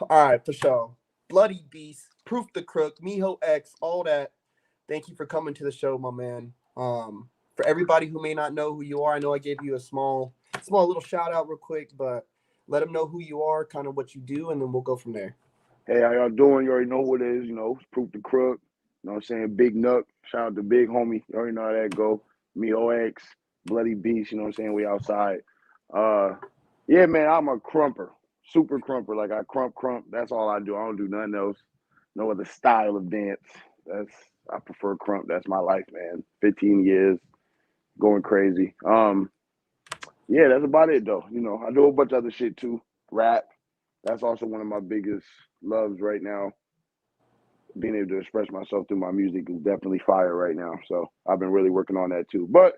All right, for sure. Bloody Beast, Proof the Crook, Mijo X, all that. Thank you for coming to the show, my man. For everybody who may not know who you are, I know I gave you a small little shout out real quick, but let them know who you are, kind of what you do, and then we'll go from there. Hey, how y'all doing? You already know who it is. It's Proof the Crook. You know what I'm saying? Big Nuck. Shout out to Big Homie. You already know how that go. Mijo X, Bloody Beast. You know what I'm saying? We outside. Uh, yeah, man, I'm a crumper. Super crumper. Like I crump. That's all I do. I don't do nothing else. No other style of dance. That's I prefer crump. That's my life, man. 15 years going crazy. Yeah, that's about it though. I do a bunch of other shit too. Rap. That's also one of my biggest loves right now. Being able to express myself through my music is definitely fire right now. So I've been really working on that too. But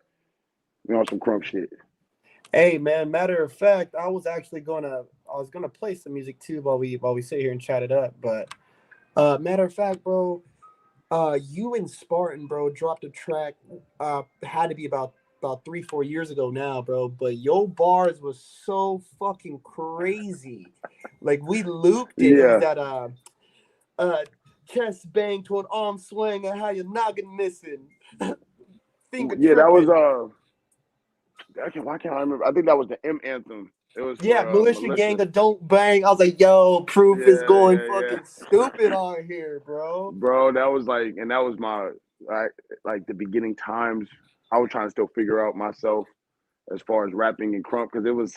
some crump shit. Hey, man. Matter of fact, I was gonna play some music too while we sit here and chat it up. But matter of fact, bro, you and Spartan, bro, dropped a track. Had to be about 3-4 years ago now, bro. But your bars was so fucking crazy. Like we looped it. It was Yeah, that uh chest bang to an arm swing and how your noggin missing, finger yeah. That was tripping. why can't I remember? I think that was the M anthem. It was Yeah, for militia gang Militia. of don't bang. I was like, yo, proof is going Yeah. fucking stupid on here, bro. Bro, that was like, and that was my like the beginning times. I was trying to still figure out myself as far as rapping and crump because it was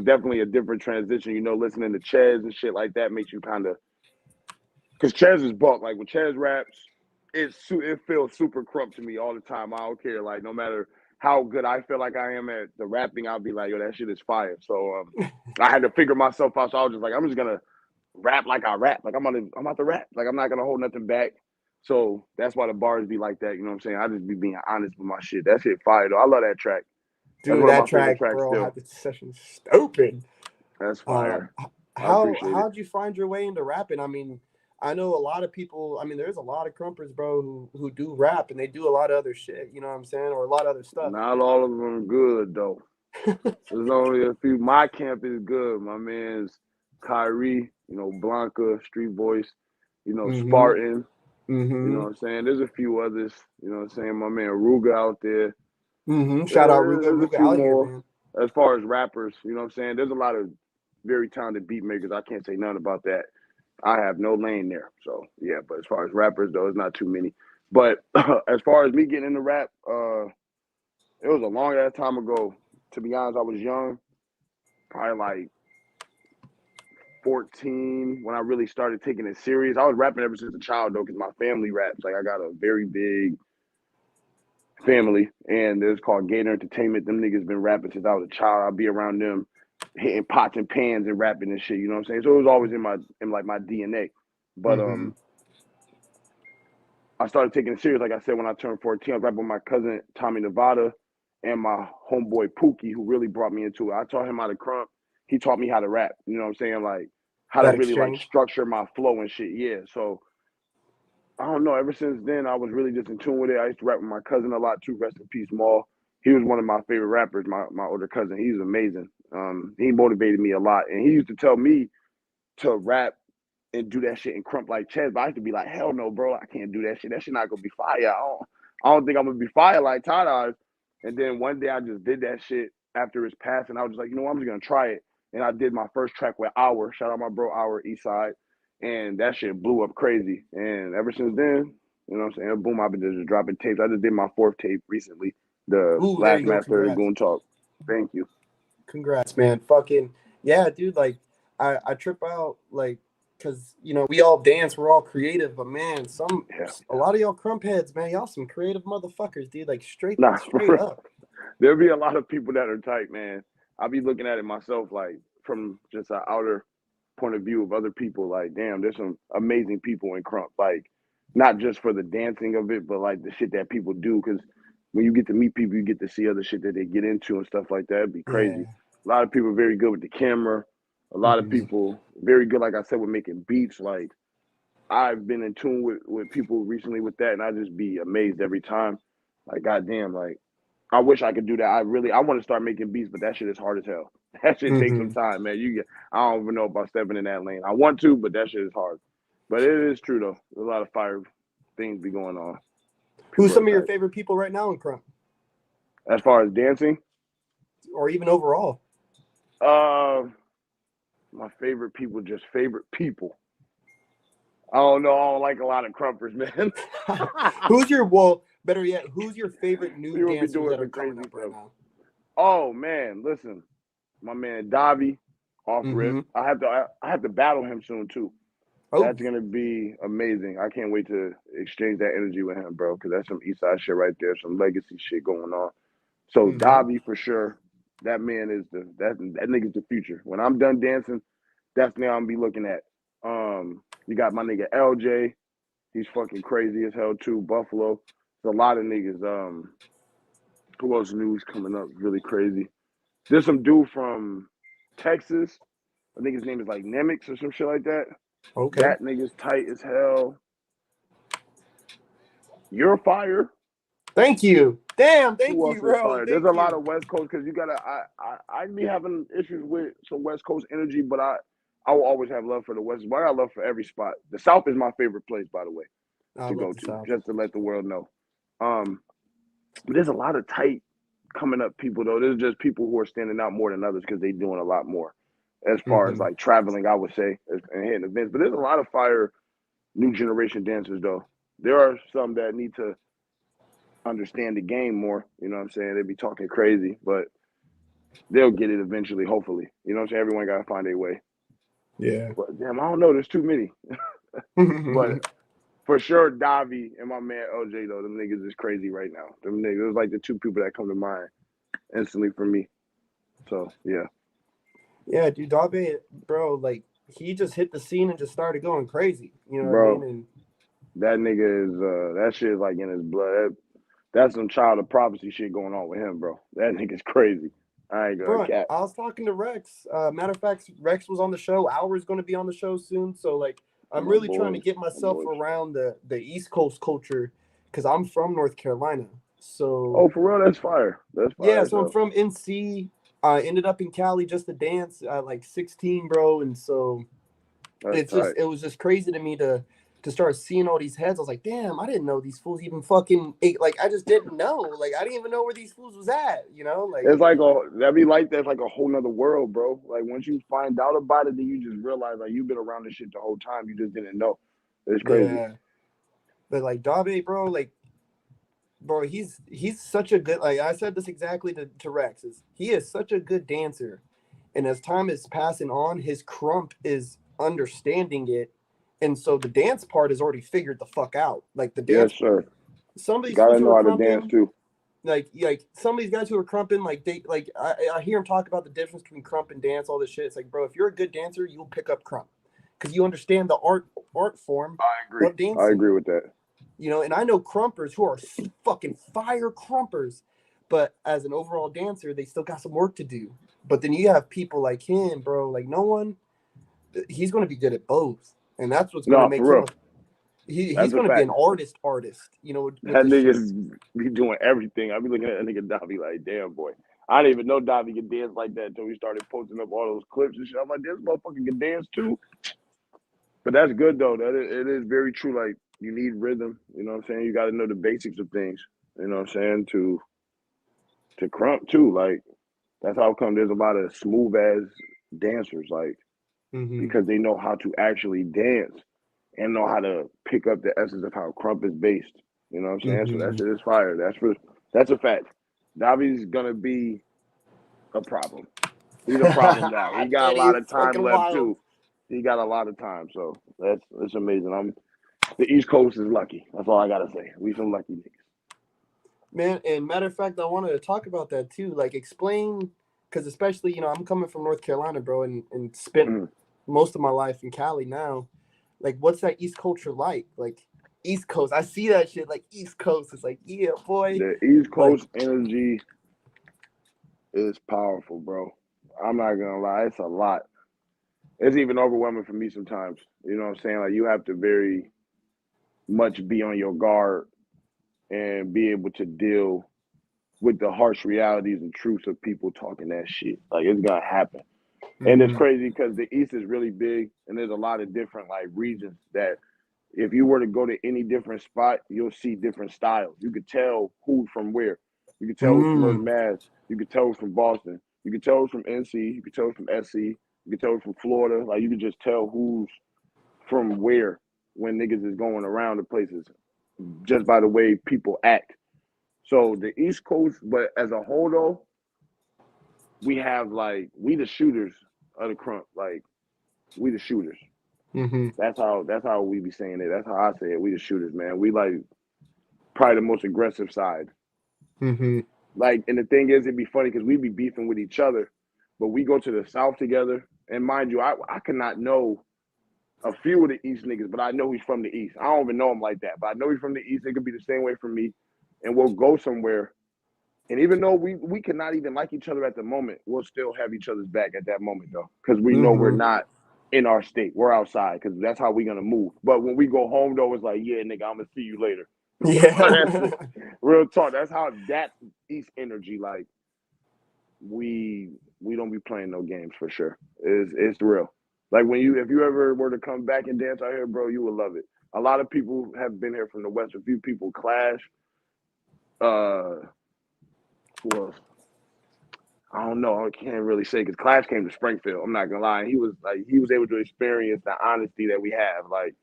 definitely a different transition. Listening to Ches and shit like that makes you kind of because Ches is bulk. Like when Ches raps, it feels super crump to me all the time. I don't care. Like no matter how good I feel like I am at the rapping, I'll be like, yo, that shit is fire. So I had to figure myself out. So I was just like, I'm just gonna rap like I rap. Like I'm about to rap. Like I'm not gonna hold nothing back. So that's why the bars be like that. You know what I'm saying? I just be being honest with my shit. That shit fire though. I love that track. That's Dude, one of that my favorite track, tracks bro, still. had the session stupid. That's fire. I How appreciate it. how'd you find your way into rapping? I mean, I know a lot of people. I mean, there's a lot of crumpers, bro, who do rap and they do a lot of other shit. You know what I'm saying, or a lot of other stuff. Not all of them good though. There's only a few. My camp is good. My man's Kyrie, Blanca, Street Voice, Mm-hmm. Spartan, you know Mm-hmm. what I'm saying? There's a few others, you know what I'm saying? My man Ruga out there. Mm-hmm. Shout out Ruga. There's a Ruga few out here, more. man. As far as rappers, you know what I'm saying? There's a lot of very talented beat makers. I can't say none about that. I have no lane there. So yeah, but as far as rappers though, it's not too many. But as far as me getting into rap, it was a long ass time ago. To be honest, I was young, probably like 14 when I really started taking it serious. I was rapping ever since a child though, because my family raps. Like I got a very big family, and it's called Gator Entertainment. Them niggas been rapping since I was a child. I'll be around them, hitting pots and pans and rapping and shit. You know what I'm saying? So it was always in like my DNA. But Mm-hmm. I started taking it serious. Like I said, when I turned 14, I was rapping with my cousin Tommy Nevada and my homeboy Pookie, who really brought me into it. I taught him how to crump. He taught me how to rap. You know what I'm saying? Like how to That really like exchange. structure my flow and shit. Yeah. So I don't know. Ever since then, I was really just in tune with it. I used to rap with my cousin a lot too. Rest in peace, Maul. He was one of my favorite rappers. My older cousin. He's amazing. He motivated me a lot, and he used to tell me to rap and do that shit and crump like Chess. But I used to be like, hell no, bro, I can't do that shit. That shit not gonna be fire. I don't think I'm gonna be fire like Tada. And then one day I just did that shit after his passing. I was just like, I'm just gonna try it. And I did my first track with Hour. Shout out my bro Hour Eastside. And that shit blew up crazy. And ever since then, you know what I'm saying? Boom, I've been just dropping tapes. I just did my fourth tape recently, the Ooh, there last you go. master Congrats. Goon Talk. Thank you. Congrats, man. Fucking yeah, dude. Like I trip out like because we all dance, we're all creative, but man, Yeah. a lot of y'all crump heads, man, y'all some creative motherfuckers, dude. Like Nah, straight up. there'll be a lot of people that are tight, man. I'll be looking at it myself, like from just an outer point of view of other people. Like, damn, there's some amazing people in Crump. Like, not just for the dancing of it, but like the shit that people do. Because when you get to meet people, you get to see other shit that they get into and stuff like that. It'd be crazy. Yeah. A lot of people are very good with the camera. A lot of Mhm. people very good, like I said, with making beats. Like, I've been in tune with people recently with that, and I just be amazed every time. Like, goddamn, like I wish I could do that. I want to start making beats, but that shit is hard as hell. That shit takes some time, man. I don't even know about stepping in that lane. I want to, but that shit is hard. But it is true though. There's a lot of fire things be going on. Who's some of your favorite people right now in Crump? As far as dancing? Or even overall? My favorite people, just favorite people. I don't know. I don't like a lot of crumpers, man. Better yet, who's your favorite new dancers that are coming up right now? Oh man, listen, my man Davi, off rip. I have to battle him soon too. Oh. That's gonna be amazing. I can't wait to exchange that energy with him, bro. Because that's some Eastside shit right there, some legacy shit going on. So Davi for sure. That man is that nigga's the future. When I'm done dancing, that's now I'm be looking at. You got my nigga LJ. He's fucking crazy as hell too. Buffalo. There's a lot of niggas. Who else news coming up really crazy? There's some dude from Texas. I think his name is like Nemix or some shit like that. Okay. That nigga's tight as hell. You're fire. Thank you. Damn, thank you, bro. There's a lot of West Coast because you gotta. I be having issues with some West Coast energy, but I will always have love for the West. But I got love for every spot. The South is my favorite place, by the way, to go to, just to let the world know. But there's a lot of tight coming up people though. There's just people who are standing out more than others because they're doing a lot more as far as like traveling, I would say, and hitting events. But there's a lot of fire new generation dancers though. There are some that need to understand the game more. You know what I'm saying? They be talking crazy, but they'll get it eventually, hopefully. You know what I'm saying? Everyone got to find their way. Yeah. But damn, I don't know. There's too many. But for sure, Davi and my man LJ, though, them niggas is crazy right now. Them niggas is like the two people that come to mind instantly for me. So, yeah. Yeah, dude, Davi, bro, like, he just hit the scene and just started going crazy. You know what I mean? And that nigga is, that shit is like in his blood. That's some child of prophecy shit going on with him, bro. That nigga's crazy. I ain't gonna cap. I was talking to Rex. Matter of fact, Rex was on the show. Hour's going to be on the show soon. So, like, I'm really trying to get myself around the East Coast culture because I'm from North Carolina. So, oh, for real, that's fire. That's fire. Yeah, so I'm from NC. I ended up in Cali just to dance at like 16, bro. And so it was just crazy to me to start seeing all these heads. I was like, damn, I didn't know these fools even fucking ate. Like, I just didn't know. Like, I didn't even know where these fools was at, you know? Like, it's like that'd be like that's like a whole nother world, bro. Like, once you find out about it, then you just realize like you've been around this shit the whole time. You just didn't know. It's crazy. Yeah. But like Dabe, bro, like, bro, he's such a good, like I said this exactly to Rex, he is such a good dancer. And as time is passing on, his crump is understanding it. And so the dance part is already figured the fuck out. Like the dance. Yes, sir. Somebody's gotta know how to dance too. Like some of these guys who are crumping, like I hear him talk about the difference between crump and dance, all this shit. It's like, bro, if you're a good dancer, you'll pick up crump because you understand the art form. I agree. Of dancing. I agree with that. You know, and I know crumpers who are fucking fire crumpers, but as an overall dancer, they still got some work to do. But then you have people like him, bro. Like he's going to be good at both. And that's what's going to make him. He's going to be an artist. You know, that nigga's be doing everything. I be looking at that nigga Davi like, damn boy. I didn't even know Davi could dance like that until we started posting up all those clips and shit. I'm like, this motherfucker can dance too. But that's good though. It is very true. Like you need rhythm. You know what I'm saying? You got to know the basics of things. You know what I'm saying? To crump too. Like that's how come there's a lot of smooth ass dancers. Like. Because they know how to actually dance and know how to pick up the essence of how crump is based. You know what I'm saying? So that shit is fire. That's a fact. Davi's gonna be a problem. He's a problem now. He got a lot of time left too. He got a lot of time, so that's amazing. The East Coast is lucky. That's all I gotta say. We some lucky niggas. Man, and matter of fact, I wanted to talk about that too. Like explain, because especially, you know, I'm coming from North Carolina, bro, and spent most of my life in Cali now. Like, what's that East culture like? Like, East Coast. I see that shit, like, East Coast. It's like, yeah, boy. The East Coast energy is powerful, bro. I'm not going to lie. It's a lot. It's even overwhelming for me sometimes. You know what I'm saying? Like, you have to very much be on your guard and be able to deal with the harsh realities and truths of people talking that shit. Like it's gonna happen. And it's Mm-hmm. crazy because the East is really big and there's a lot of different like regions that if you were to go to any different spot, you'll see different styles. You could tell who's from where. You could tell who's from Little Mm. Mass. You could tell who's from Boston. You could tell who's from NC. You could tell who's from SC. You could tell who's from Florida. Like you could just tell who's from where when niggas is going around the places just by the way people act. So the East Coast, but as a whole though, we have like we the shooters of the crunk. Like we the shooters. Mm-hmm. That's how we be saying it. That's how I say it. We the shooters, man. We like probably the most aggressive side. Mm-hmm. Like, and the thing is, it'd be funny because we be beefing with each other, but we go to the South together. And mind you, I cannot know a few of the East niggas, but I know he's from the East. I don't even know him like that, but I know he's from the East. It could be the same way for me. And we'll go somewhere. And even though we cannot even like each other at the moment, we'll still have each other's back at that moment, though, because we know we're Mm-hmm. not in our state. We're outside because that's how we're going to move. But when we go home, though, it's like, yeah, nigga, I'm going to see you later. That's Yeah. it. Real talk. That's how that East energy, like, we don't be playing no games for sure. It's real. Like if you ever were to come back and dance out here, bro, you would love it. A lot of people have been here from the West. A few people Clash. Who else? I don't know. I can't really say because Clash came to Springfield. I'm not gonna lie. He was able to experience the honesty that we have. Like,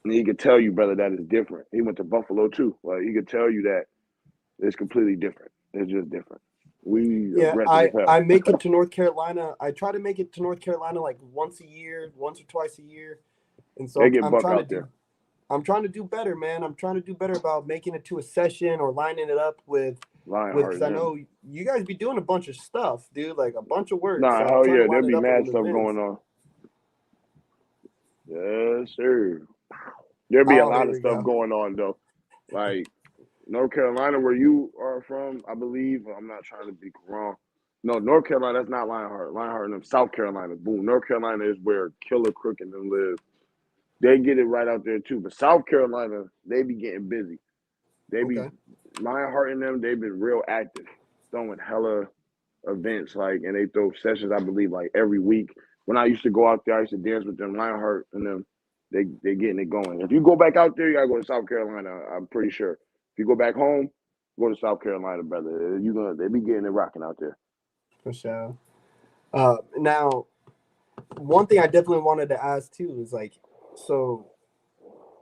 and he could tell you, brother, that is different. He went to Buffalo too. Like, he could tell you that it's completely different. It's just different. We Yeah, aggressive as I hell. make it to North Carolina. I try to make it to North Carolina like once a year, once or twice a year. And so They I'm, get I'm buck trying to out do there. I'm trying to do better, man. I'm trying to do better about making it to a session or lining it up with Lionheart because and I them. know you guys be doing a bunch of stuff, dude, like a bunch of work. Nah, So I'm hell trying to yeah. There'll line it be up with mad them stuff events. going on. Yes, sir. There'll be a Oh, lot here of we stuff go. going on though. Like North Carolina, where you are from, I believe. I'm not trying to be wrong. No, North Carolina, that's not Lionheart. Lionheart and them, South Carolina. Boom. North Carolina is where Killer Crook and them live. They get it right out there too. But South Carolina, they be getting busy. They be Okay. Lionheart and them, they've been real active, throwing hella events, like, and they throw sessions, I believe, like every week. When I used to go out there, I used to dance with them, Lionheart and them. They getting it going. If you go back out there, you gotta go to South Carolina. I'm pretty sure. If you go back home, go to South Carolina, brother. They be getting it rocking out there. For sure. Now, one thing I definitely wanted to ask too is like, so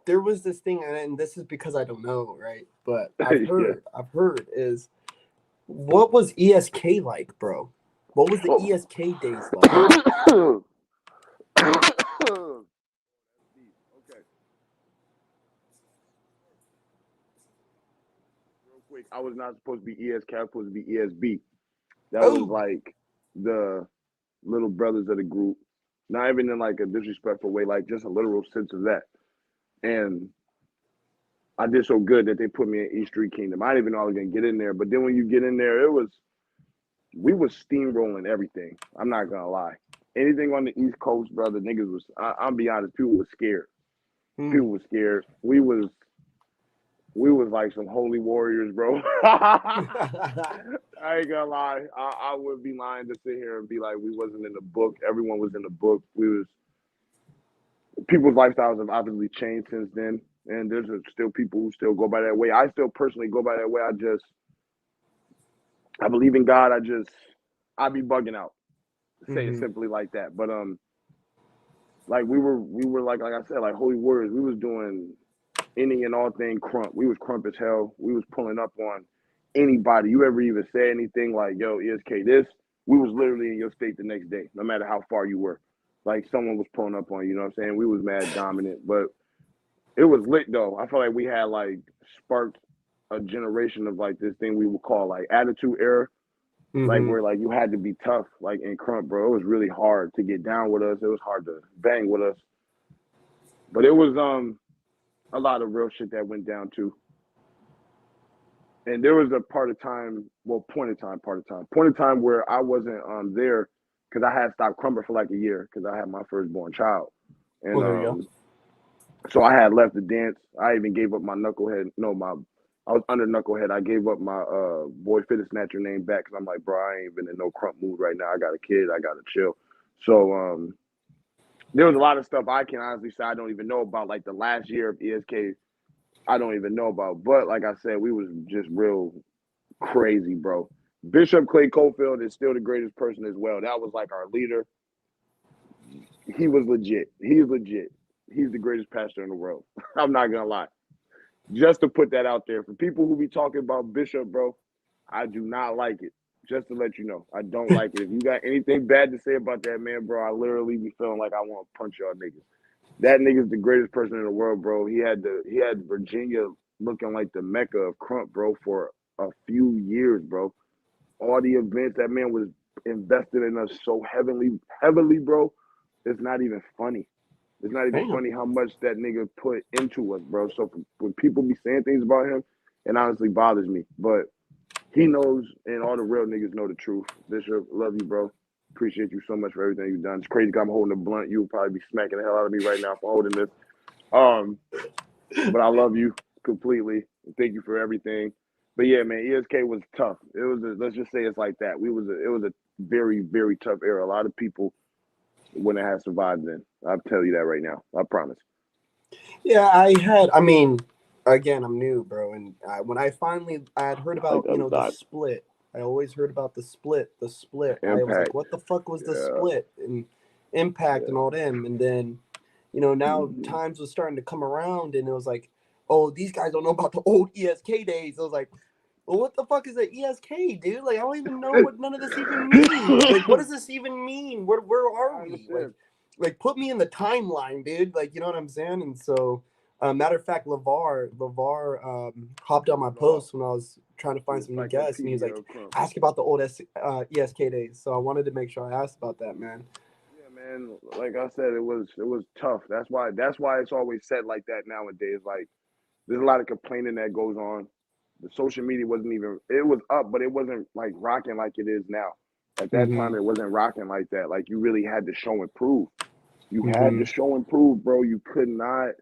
there was this thing, and this is because I don't know, right? But Yeah. I've heard is what was ESK like, bro? What was the Oh. ESK days like? Okay. Real quick, I was not supposed to be ESK. I was supposed to be ESB. That was Oh, like the little brothers of the group. Not even in like a disrespectful way, like just a literal sense of that. And I did so good that they put me in East Street Kingdom. I didn't even know I was gonna get in there. But then when you get in there, we was steamrolling everything. I'm not gonna lie. Anything on the East Coast, brother, niggas was. I'll be honest. People was scared. hmm. People was scared. We was like some holy warriors, bro. I ain't gonna lie. I would be lying to sit here and be like we wasn't in the book. Everyone was in the book. We was people's lifestyles have obviously changed since then, and there's still people who still go by that way. I still personally go by that way. I believe in God. I be bugging out. Say it Hmm. simply like that. But like we were like I said, like holy warriors. We was doing any and all thing crump. We was crump as hell. We was pulling up on anybody. You ever even say anything like, yo, ESK this, we was literally in your state the next day, no matter how far you were. Like someone was pulling up on you, know what I'm saying? We was mad dominant, but it was lit though. I feel like we had like sparked a generation of like this thing we would call like attitude era. Like Hmm. where like you had to be tough, like in crump, bro. It was really hard to get down with us. It was hard to bang with us. But it was a lot of real shit that went down too. And there was a point of time where I wasn't there because I had stopped crumping for like a year because I had my firstborn child, and Well, there you go. so I had left the dance. I even gave up my knucklehead, no, my I was under knucklehead. I gave up my boy fitness snatcher name back because I'm like, bro, I ain't even in no crump mood right now. I got a kid. I gotta chill. So there was a lot of stuff I can honestly say I don't even know about. Like the last year of ESK, I don't even know about. But like I said, we was just real crazy, bro. Bishop Clay Cofield is still the greatest person as well. That was like our leader. He was legit. He's legit. He's the greatest pastor in the world. I'm not gonna lie. Just to put that out there for people who be talking about Bishop, bro, I do not like it. Just to let you know, I don't like it. If you got anything bad to say about that man, bro, I literally be feeling like I want to punch y'all niggas. That nigga's the greatest person in the world, bro. He had Virginia looking like the mecca of crump, bro, for a few years, bro. All the events that man was invested in us so heavily, bro. It's not even funny. It's not even funny how much that nigga put into us, bro. So when people be saying things about him, it honestly bothers me. But he knows, and all the real niggas know the truth. Bishop, love you, bro. Appreciate you so much for everything you've done. It's crazy I'm holding a blunt. You'll probably be smacking the hell out of me right now for holding this. But I love you completely. Thank you for everything. But yeah, man, ESK was tough. It was let's just say it's like that. It was a very, very tough era. A lot of people wouldn't have survived then. I'll tell you that right now. I promise. Yeah, I mean, again, I'm new, bro. And when I had heard about, the split. I always heard about the split. Impact. I was like, what the fuck was the split? And Impact and all them. And then, now times was starting to come around and it was like, oh, these guys don't know about the old ESK days. I was like, well, what the fuck is an ESK, dude? Like, I don't even know what none of this even means. Like, what does this even mean? Where are we? Like, put me in the timeline, dude. Like, you know what I'm saying? And so, matter of fact, LeVar hopped on my post when I was trying to find some new guests, and he was like, ask about the old ESK days. So I wanted to make sure I asked about that, man. Yeah, man. Like I said, it was tough. That's why it's always said like that nowadays. Like, there's a lot of complaining that goes on. The social media it was up, but it wasn't like rocking like it is now. At that time, it wasn't rocking like that. Like, you really had to show and prove. You had to show and prove, bro. You could not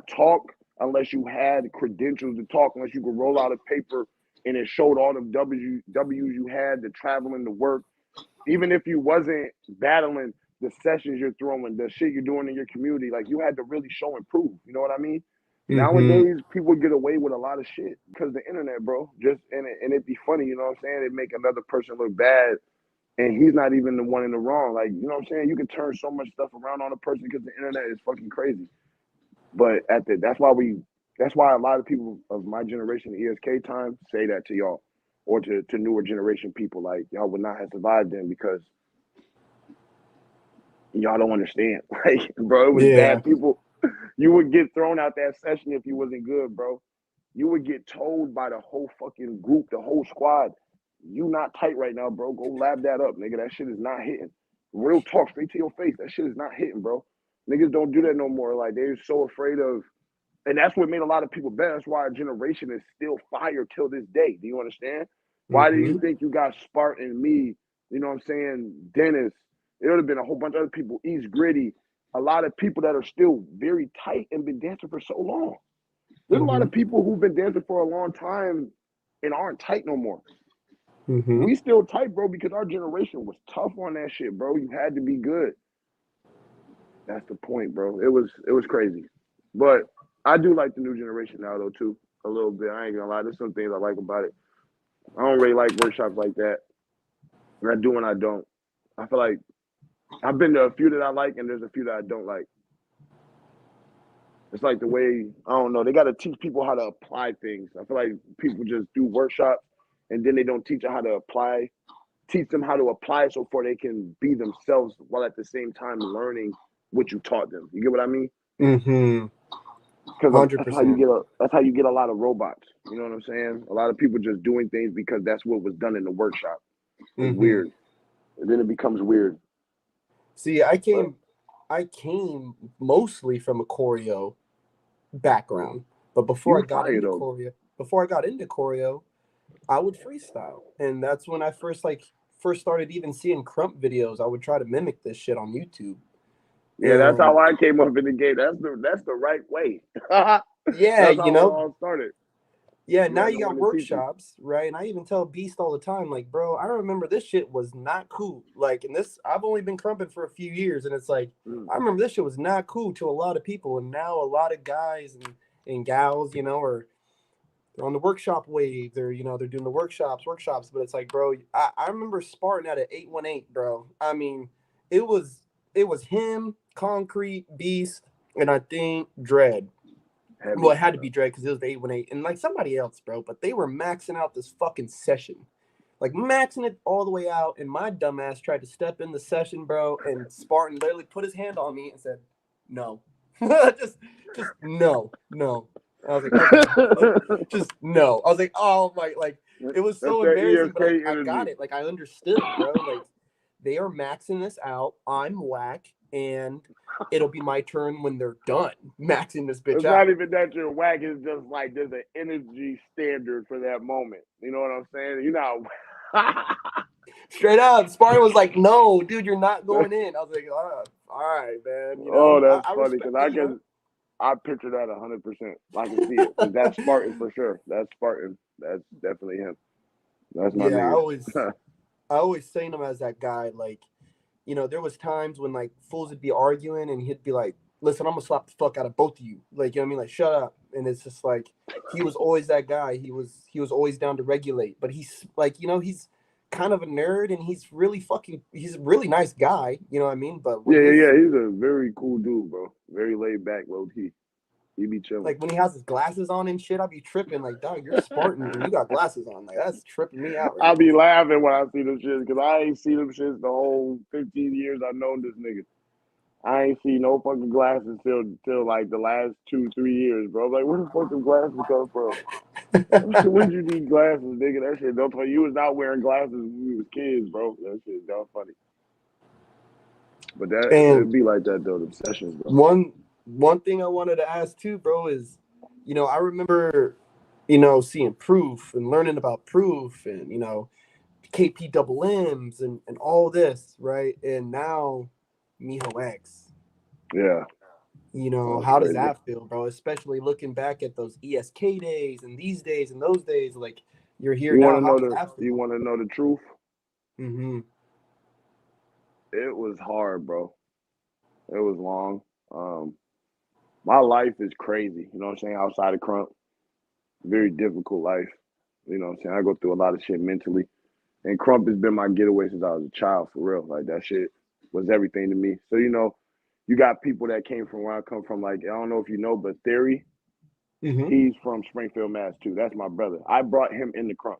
talk unless you had credentials to talk, unless you could roll out a paper and it showed all the W's you had, the traveling, the work. Even if you wasn't battling the sessions you're throwing, the shit you're doing in your community, like, you had to really show and prove. You know what I mean? Nowadays, people get away with a lot of shit because of the internet, bro. And it'd be funny, you know what I'm saying? It'd make another person look bad, and he's not even the one in the wrong. Like, you know what I'm saying? You can turn so much stuff around on a person because the internet is fucking crazy. But that's why a lot of people of my generation, ESK time, say that to y'all, or to newer generation people, like, y'all would not have survived then because y'all don't understand. Like, bro, it was bad people. You would get thrown out that session if you wasn't good, bro. You would get told by the whole fucking group, the whole squad, you not tight right now, bro. Go lab that up, nigga. That shit is not hitting. Real talk, straight to your face. That shit is not hitting, bro. Niggas don't do that no more. Like, they're so afraid of, and that's what made a lot of people better. That's why our generation is still fire till this day. Do you understand? Why do you think you got Spartan, me, you know what I'm saying, Dennis? It would have been a whole bunch of other people, East Gritty, a lot of people that are still very tight and been dancing for so long. There's a lot of people who've been dancing for a long time and aren't tight no more. We still tight, bro, because our generation was tough on that shit, bro. You had to be good. That's the point, bro. It was crazy. But I do like the new generation now, though, too, a little bit. I ain't gonna lie. There's some things I like about it. I don't really like workshops like that. And I do and I don't. I feel like I've been to a few that I like, and there's a few that I don't like. It's like the way, I don't know, they got to teach people how to apply things. I feel like people just do workshops, and then they don't teach them how to teach them how to apply so far they can be themselves while at the same time learning what you taught them. You get what I mean? Because that's how you get a lot of robots. You know what I'm saying? A lot of people just doing things because that's what was done in the workshop. It's weird. And then it becomes weird. See, I came mostly from a choreo background, but before I got into choreo, I would freestyle, and that's when I first started even seeing crump videos. I would try to mimic this shit on YouTube. Yeah, that's how I came up in the game. That's the right way. Yeah, that's how it all started. Yeah, You now gotta you know when got to teach them. workshops, right? And I even tell Beast all the time, like, bro, I remember this shit was not cool. Like, and this, I've only been crumping for a few years, and it's like, Mm. I remember this shit was not cool to a lot of people, and now a lot of guys and gals, you know, are on the workshop wave. They're, you know, they're doing the workshops, but it's like, bro, I remember Spartan at an 818, bro. I mean, it was it was him, Concrete, Beast, and I think Dread. Well, Heavy. it had to be Drake because it was the 818 and like somebody else, bro. But they were maxing out this fucking session, like maxing it all the way out. And my dumbass tried to step in the session, bro. And Spartan literally put his hand on me and said, "No, just, just no, no." I was like, "Okay, just no." I was like, "Oh my!" Like it was That's so that embarrassing, but ESK I got energy. it. Like I understood, bro. Like they are maxing this out. I'm whack, and it'll be my turn when they're done maxing this bitch It's not out. even that you're whack. It's just like there's an energy standard for that moment. You know what I'm saying? You know. Straight up, Spartan was like, "No, dude, you're not going in." I was like, all right, man. You Oh, know, that's I funny because respect it. You know, I picture that 100%. I can see it because that's Spartan for sure. That's Spartan. That's definitely him. That's my yeah, nigga. I always seen him as that guy. Like, you know, there was times when like fools would be arguing, and he'd be like, "Listen, I'm gonna slap the fuck out of both of you." Like, you know what I mean? Like, shut up. And it's just like he was always that guy. He was always down to regulate. But he's like, you know, he's kind of a nerd, and he's a really nice guy. You know what I mean? But when Yeah, yeah, his yeah. He's a very cool dude, bro. Very laid back, low key. He be chilling. like when he has his glasses on and shit, I'll be tripping. Like, dog, you're Spartan and you got glasses on. Like, that's tripping me out right I now. be laughing when I see them shits because I ain't seen them shits the whole 15 years I've known this nigga. I ain't seen no fucking glasses till like the last 2, 3 years, bro. Like, where the fuck them glasses come from? When you need glasses, nigga? That shit don't play. You was not wearing glasses when we was kids, bro. That shit don't funny. But that And it'd be like that though. The sessions, bro. one thing I wanted to ask too, bro, is I remember seeing proof and learning about proof and KP double M's and all this, right? And now Mijo X. Yeah, that's How does crazy. that feel, bro? Especially looking back at those ESK days and these days and those days, like you're here You want now. to How know does the? that You feel? want to know the truth? Mm-hmm. It was hard, bro. It was long. My life is crazy. You know what I'm saying? Outside of Crump, very difficult life. You know what I'm saying? I go through a lot of shit mentally. And Crump has been my getaway since I was a child, for real. Like that shit was everything to me. So you got people that came from where I come from. Like I don't know if you know, but Theory, Mm-hmm. he's from Springfield, Mass. Too. That's my brother. I brought him into Crump.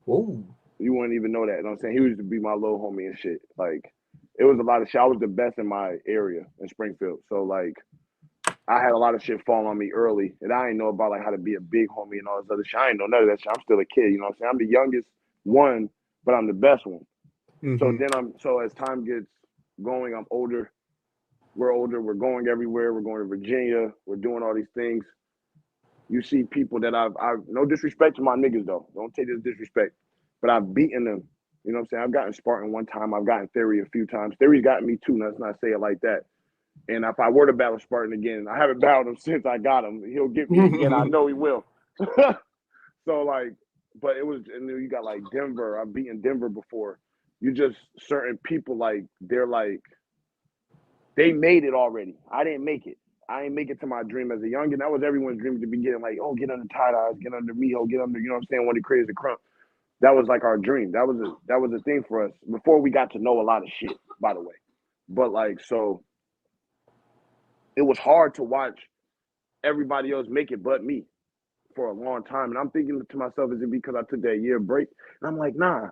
Whoa. You wouldn't even know that. You know what I'm saying? He used to be my little homie and shit. Like it was a lot of shit. I was the best in my area in Springfield. So like I had a lot of shit fall on me early, and I didn't know about like how to be a big homie and all this other shit. I didn't know none of that shit. I'm still a kid. You know what I'm saying? I'm the youngest one, but I'm the best one. So Mm-hmm. then so as time gets going, I'm older. We're older. We're going everywhere. We're going to Virginia. We're doing all these things. You see people that I've no disrespect to my niggas though. Don't take this disrespect, but I've beaten them. You know what I'm saying? I've gotten Spartan one time. I've gotten Theory a few times. Theory's gotten me too. Let's not say it like that. And if I were to battle Spartan again, I haven't battled him since I got him. He'll get me again. I know he will. So like, but it was, and then you got like Denver. I've beaten Denver before. You just certain people like they're like they made it already. I didn't make it. I didn't make it to my dream as a youngin. That was everyone's dream to be getting like, oh, get under tight eyes, get under Mijo, get under, you know what I'm saying, when he created the Crump. That was like our dream. That was a thing for us before we got to know a lot of shit, by the way. But like, so it was hard to watch everybody else make it but me for a long time. And I'm thinking to myself, is it because I took that year break? And I'm like, nah,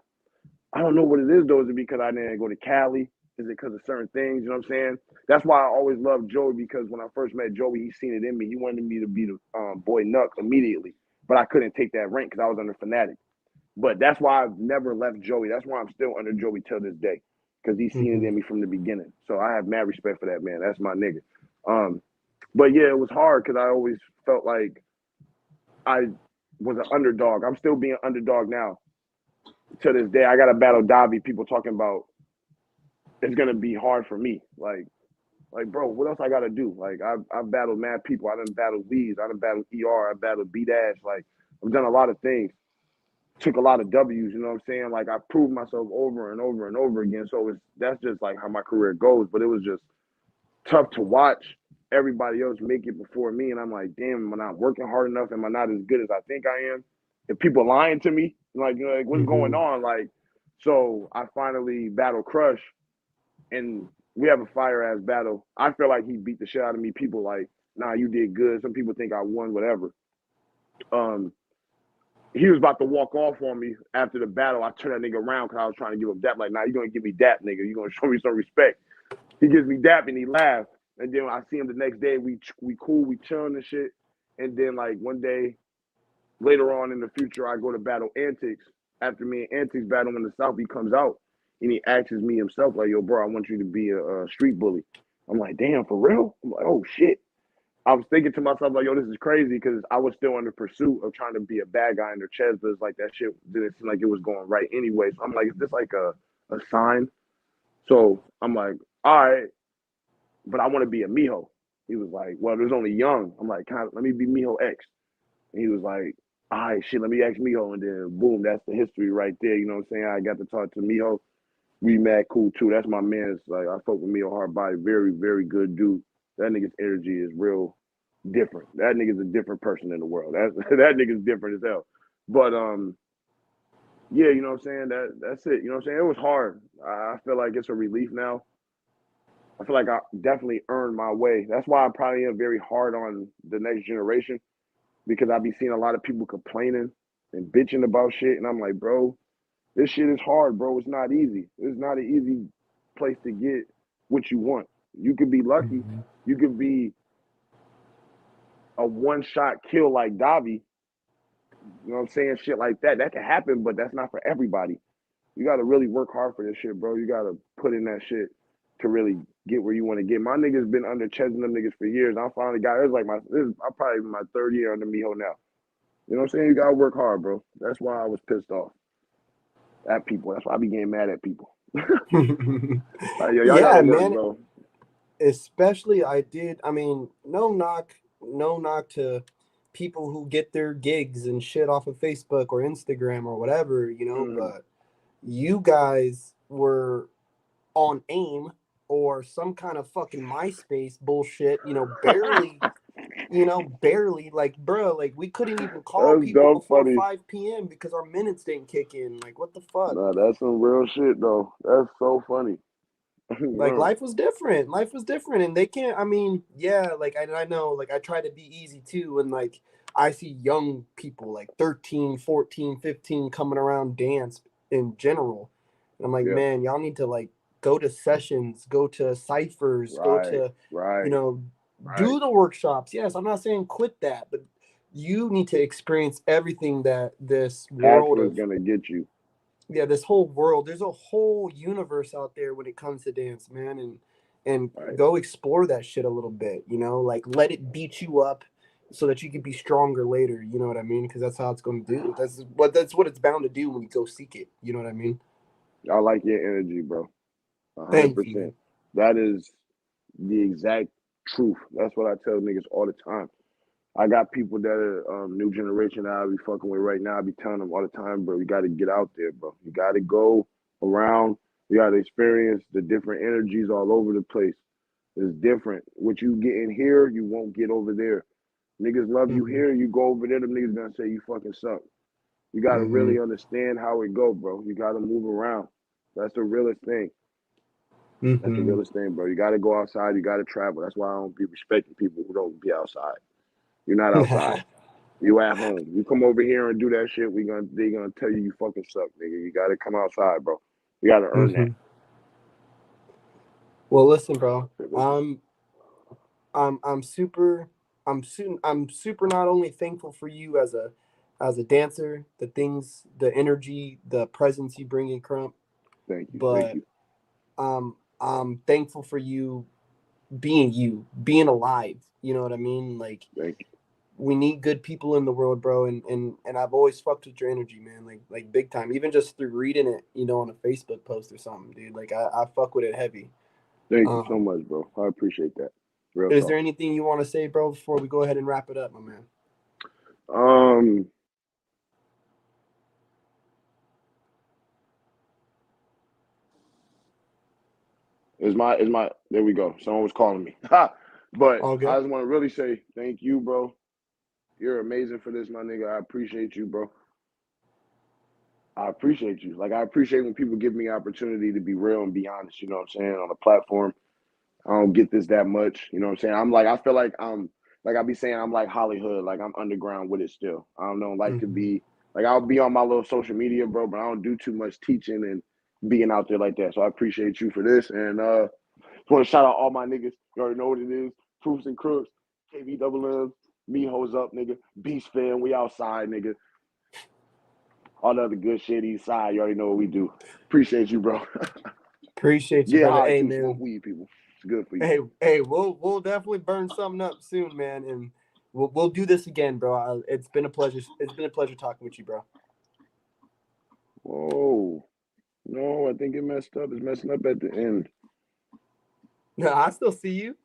I don't know what it is though. Is it because I didn't go to Cali? Is it because of certain things? You know what I'm saying? That's why I always loved Joey, because when I first met Joey, he seen it in me. He wanted me to be the boy Nuck immediately, but I couldn't take that rank because I was under Fanatic. But that's why I've never left Joey. That's why I'm still under Joey till this day, because he's seen it Mm-hmm. in me from the beginning. So I have mad respect for that man. That's my nigga. Um, but yeah, it was hard because I always felt like I was an underdog. I'm still being an underdog now. To this day, I got to battle Dobby. People talking about it's gonna be hard for me. Like, bro, what else I gotta do? Like, I've battled mad people. I done battled Lees. I done battled ER. I battled B Dash. Like, I've done a lot of things. Took a lot of W's, you know what I'm saying? Like I proved myself over and over and over again. So that's just like how my career goes. But it was just tough to watch everybody else make it before me. And I'm like, damn, am I not working hard enough? Am I not as good as I think I am? If people lying to me, like, you know, like what's going on? Like, so I finally battle Crush, and we have a fire ass battle. I feel like he beat the shit out of me. People like, nah, you did good. Some people think I won, whatever. He was about to walk off on me after the battle. I turned that nigga around because I was trying to give him dap. Like, nah, you gonna give me dap, nigga. You gonna show me some respect. He gives me dap and he laughed. And then I see him the next day. We cool, we chilling and shit. And then like one day later on in the future, I go to battle Antics. After me and Antics battle in the South, he comes out and he asks me himself, like, yo, bro, I want you to be a street bully. I'm like, damn, for real? I'm like, oh shit. I was thinking to myself, like, yo, this is crazy because I was still in the pursuit of trying to be a bad guy in their chest, but it's like that shit didn't seem like it was going right anyway. So I'm like, is this like a sign? So I'm like, all right, but I want to be a Mijo. He was like, well, there's only young. I'm like, let me be Mijo X. And he was like, all right, shit, let me ask Mijo. And then boom, that's the history right there. You know what I'm saying? I got to talk to Mijo. We mad cool too. That's my man's. Like, I fuck with Mijo hard body. Very, very good dude. That nigga's energy is real different. That nigga's a different person in the world. That nigga's different as hell. But yeah, you know what I'm saying? That's it. You know what I'm saying? It was hard. I feel like it's a relief now. I feel like I definitely earned my way. That's why I probably am very hard on the next generation because I be seeing a lot of people complaining and bitching about shit, and I'm like, bro, this shit is hard, bro. It's not easy. It's not an easy place to get what you want. You could be lucky. You could be a one-shot kill like Davi. You know what I'm saying? Shit like that. That can happen, but that's not for everybody. You got to really work hard for this shit, bro. You got to put in that shit to really get where you want to get. My niggas been under chesting them niggas for years. I finally got it. It's like I'm probably my third year under Mijo now. You know what I'm saying? You got to work hard, bro. That's why I was pissed off at people. That's why I be getting mad at people. Like, yo, y'all gotta work, man. bro. Especially, I mean, no knock to people who get their gigs and shit off of Facebook or Instagram or whatever, you know, but you guys were on AIM or some kind of fucking MySpace bullshit, you know, barely, like, bro, like, we couldn't even call That's people dumb before funny. 5 p.m. because our minutes didn't kick in. Like, what the fuck? Nah, that's some real shit though. That's so funny. Like, life was different. Life was different. And they can't, I mean, yeah, like, I know, like, I try to be easy too. And, like, I see young people, like 13, 14, 15 coming around dance in general. And I'm like, Yeah. man, y'all need to, like, go to sessions, go to ciphers, go Right. to, Right. do the workshops. Yes, I'm not saying quit that, but you need to experience everything that this That's world what's of, gonna get you. yeah, this whole world, there's a whole universe out there when it comes to dance, man. And Right. go explore that shit a little bit, you know, like let it beat you up so that you can be stronger later, you know what I mean? Because that's how it's going to do. That's what it's bound to do when you go seek it, you know what I mean? I like your energy, bro. Thank 100%. you. That is the exact truth. That's what I tell niggas all the time. I got people that are new generation that I be fucking with right now. I be telling them all the time, bro, you got to get out there, bro. You got to go around. You got to experience the different energies all over the place. It's different. What you get in here, you won't get over there. Niggas love you here. You go over there, them niggas gonna say you fucking suck. You got to really understand how it go, bro. You got to move around. That's the realest thing. That's the realest thing, bro. You got to go outside. You got to travel. That's why I don't be respecting people who don't be outside. You're not outside. You at home. You come over here and do that shit, they gonna tell you fucking suck, nigga. You gotta come outside, bro. You gotta earn that. Well, listen, bro. I'm super I'm super not only thankful for you as a dancer, the energy, the presence you bring in Crump, Thank you. Thank but you. I'm thankful for you, being alive. You know what I mean? Like, Thank you. we need good people in the world, bro. And I've always fucked with your energy, man. Like big time. Even just through reading it, you know, on a Facebook post or something, dude. Like, I fuck with it heavy. Thank you so much, bro. I appreciate that. Real Is talk. there anything you want to say, bro, before we go ahead and wrap it up, my man? Is my there we go. Someone was calling me. Ha! But All I good. just want to really say thank you, bro. You're amazing for this, my nigga. I appreciate you, bro. I appreciate you. Like I appreciate when people give me opportunity to be real and be honest, you know what I'm saying, on a platform. I don't get this that much, you know what I'm saying? I feel like I be saying I'm like Hollywood, like I'm underground with it still. I don't like to Mhm. be like I'll be on my little social media, bro, but I don't do too much teaching and being out there like that. So I appreciate you for this. And just want to shout out all my niggas. You already know what it is. Proofs and Crooks, KB double M, Mijo's up, nigga. Beast fan, we outside, nigga. All the other good shit east side. You already know what we do. Appreciate you, bro. Appreciate you, Get brother. high Hey, too. Smoke man. weed, people. It's good for you. Hey, we'll definitely burn something up soon, man, and we'll do this again, bro. It's been a pleasure. It's been a pleasure talking with you, bro. Whoa. No, I think it messed up. It's messing up at the end. No, I still see you.